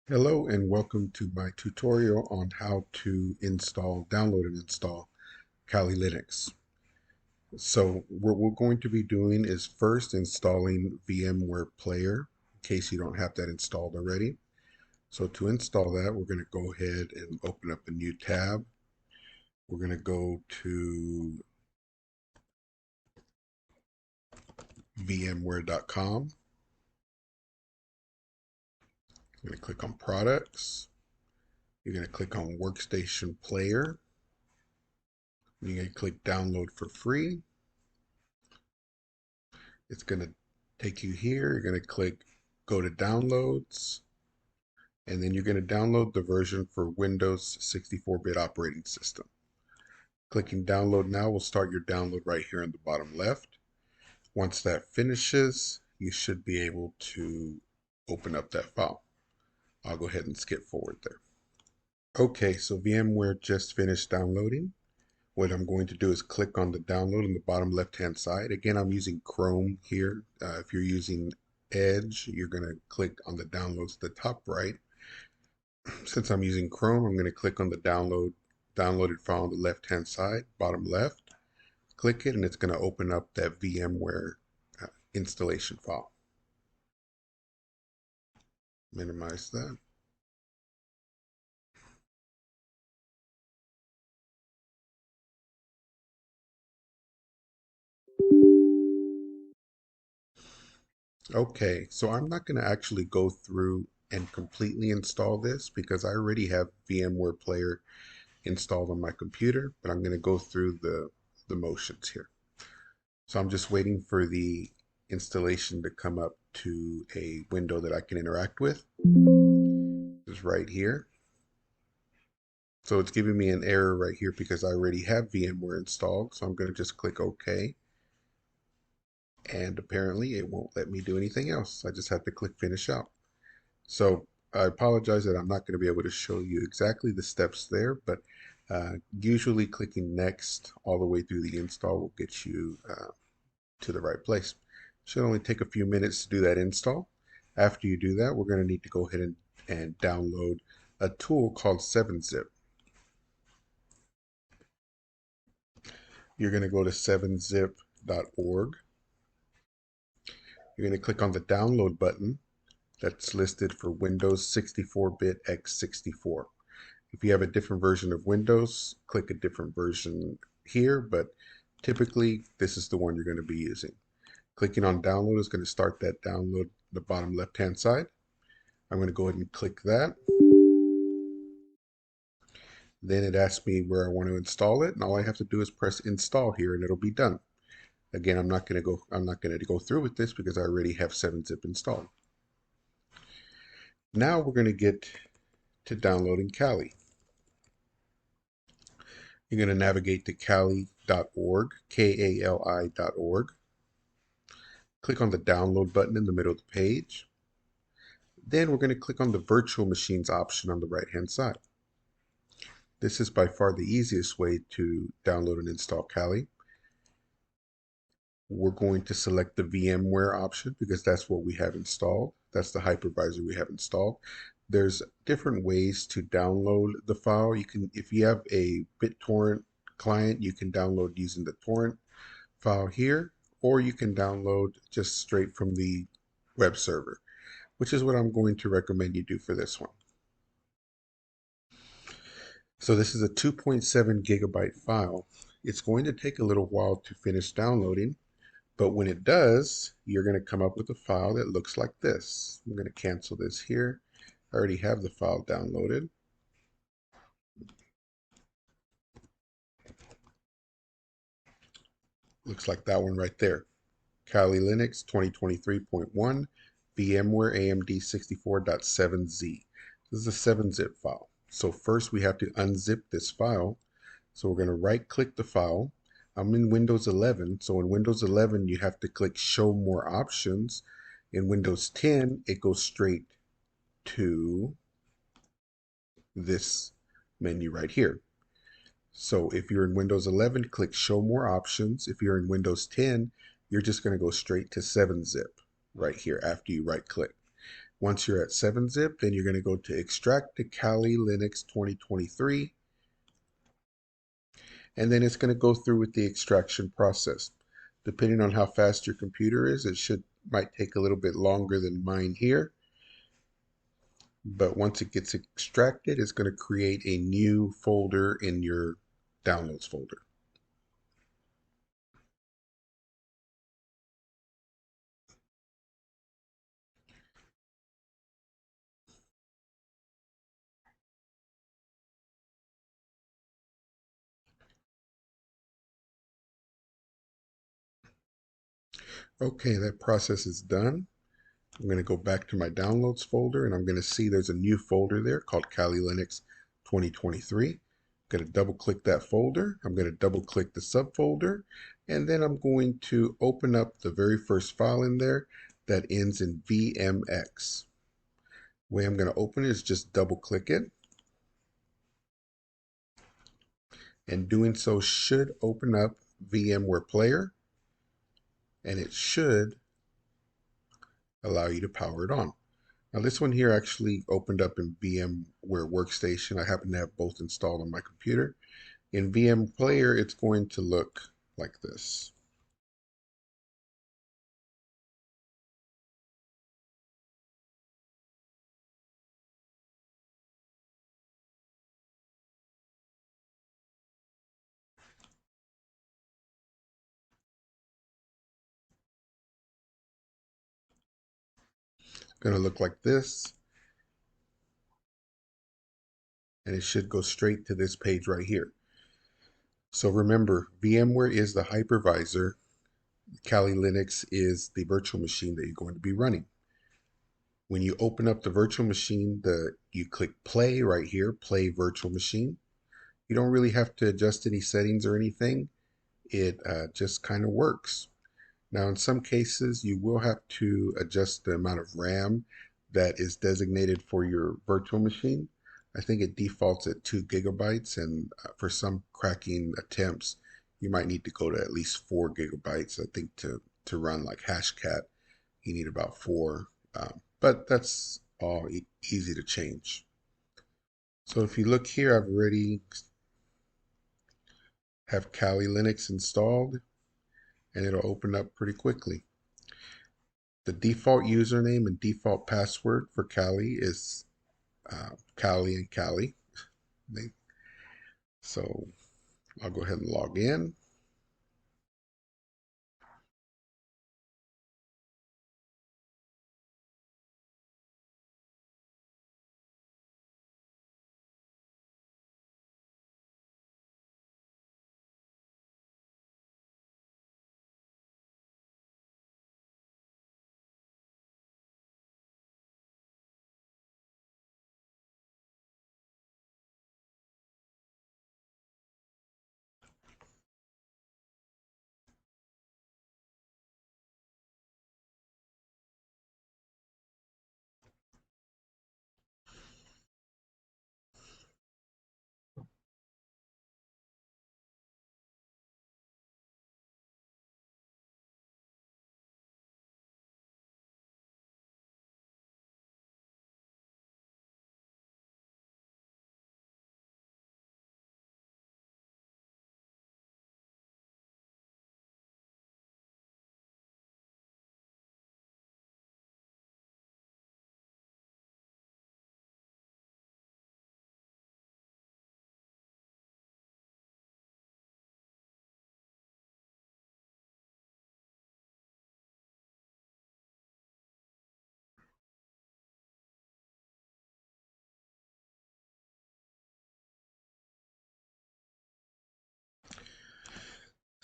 Hello and welcome to my tutorial on how to download and install Kali Linux. So what we're going to be doing is first installing VMware Player in case you don't have that installed already. So to install that, we're going to go ahead and open up a new tab. We're going to go to VMware.com. You're going to click on Products. You're going to click on Workstation Player. You're going to click Download for free. It's going to take you here. You're going to click Go to Downloads, and then you're going to download the version for Windows 64-bit operating system. Clicking Download Now will start your download right here in the bottom left. Once that finishes, you should be able to open up that file. I'll go ahead and skip forward there. Okay, so VMware just finished downloading. What I'm going to do is click on the download in the bottom left-hand side. Again, I'm using Chrome here. If you're using Edge, you're going to click on the downloads at the top right. Since I'm using Chrome, I'm going to click on the downloaded file on the left-hand side, bottom left. Click it, and it's going to open up that VMware installation file. Minimize that. Okay, so I'm not going to actually go through and completely install this because I already have VMware Player installed on my computer, but I'm going to go through the motions here. So I'm just waiting for the installation to come up to a window that I can interact with. It's right here. So it's giving me an error right here because I already have VMware installed. So I'm going to just click OK. And apparently it won't let me do anything else. I just have to click Finish Out. So I apologize that I'm not going to be able to show you exactly the steps there, but usually clicking Next all the way through the install will get you to the right place. Should only take a few minutes to do that install. After you do that, we're going to need to go ahead and download a tool called 7-Zip. You're going to go to 7zip.org. You're going to click on the download button that's listed for Windows 64-bit x64. If you have a different version of Windows, click a different version here, but typically this is the one you're going to be using. Clicking on download is going to start that download the bottom left-hand side. I'm going to go ahead and click that. Then it asks me where I want to install it, and all I have to do is press install here and it'll be done. Again, I'm not going to go through with this because I already have 7-Zip installed. Now we're going to get to downloading Kali. You're going to navigate to kali.org, Kali.org. Click on the download button in the middle of the page. Then we're going to click on the virtual machines option on the right hand side. This is by far the easiest way to download and install Kali. We're going to select the VMware option because that's what we have installed. That's the hypervisor we have installed. There's different ways to download the file. You can, if you have a BitTorrent client, you can download using the torrent file here, or you can download just straight from the web server, which is what I'm going to recommend you do for this one. So this is a 2.7 gigabyte file. It's going to take a little while to finish downloading, but when it does, you're going to come up with a file that looks like this. I'm going to cancel this here. I already have the file downloaded. Looks like that one right there. Kali Linux 2023.1 VMware AMD 64.7Z. This is a 7-zip file. So first we have to unzip this file. So we're going to right click the file. I'm in Windows 11. So in Windows 11, you have to click Show More Options. In Windows 10, it goes straight to this menu right here. So if you're in Windows 11, click Show More Options. If you're in Windows 10, you're just going to go straight to 7-zip right here after you right click. Once you're at 7-zip, then you're going to go to extract to Kali Linux 2023, and then it's going to go through with the extraction process. Depending on how fast your computer is, it might take a little bit longer than mine here, but once it gets extracted, it's going to create a new folder in your downloads folder. Okay, that process is done. I'm going to go back to my downloads folder, and I'm going to see there's a new folder there called Kali Linux 2023. I'm going to double click that folder. I'm going to double click the subfolder, and then I'm going to open up the very first file in there that ends in VMX. The way I'm going to open it is just double click it, and doing so should open up VMware Player, and it should allow you to power it on. Now this one here actually opened up in VMware Workstation. I happen to have both installed on my computer. In VM Player, it's going to look like this. It's going to look like this, and it should go straight to this page right here. So remember, VMware is the hypervisor. Kali Linux is the virtual machine that you're going to be running. When you open up the virtual machine, you click play right here, play virtual machine. You don't really have to adjust any settings or anything. It just kind of works. Now, in some cases, you will have to adjust the amount of RAM that is designated for your virtual machine. I think it defaults at 2 gigabytes, and for some cracking attempts, you might need to go to at least 4 gigabytes. I think to run like Hashcat, you need about 4, but that's all easy to change. So if you look here, I've already have Kali Linux installed, and it'll open up pretty quickly. The default username and default password for Kali is Kali and Kali. So I'll go ahead and log in.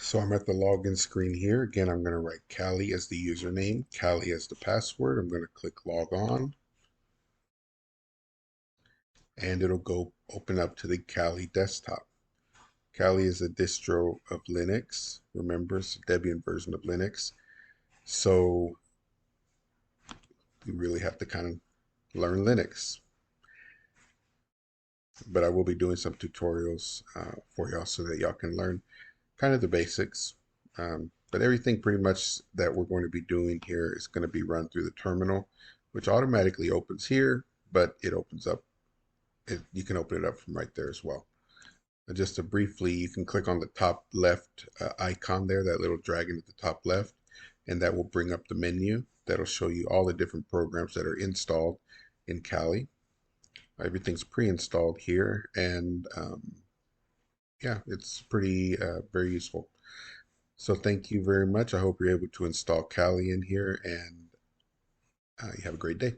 So I'm at the login screen here. Again, I'm going to write Kali as the username, Kali as the password. I'm going to click log on, and it'll go open up to the Kali desktop. Kali is a distro of Linux. Remember, it's a Debian version of Linux. So you really have to kind of learn Linux. But I will be doing some tutorials for y'all so that y'all can learn kind of the basics. But everything pretty much that we're going to be doing here is going to be run through the terminal which automatically opens here, but it opens up. You can open it up from right there as well. Just to briefly, you can click on the top left icon there, that little dragon at the top left, and that will bring up the menu. That'll show you all the different programs that are installed in Kali. Everything's pre-installed here, and yeah, it's pretty very useful. So thank you very much. I hope you're able to install Kali in here, and you have a great day.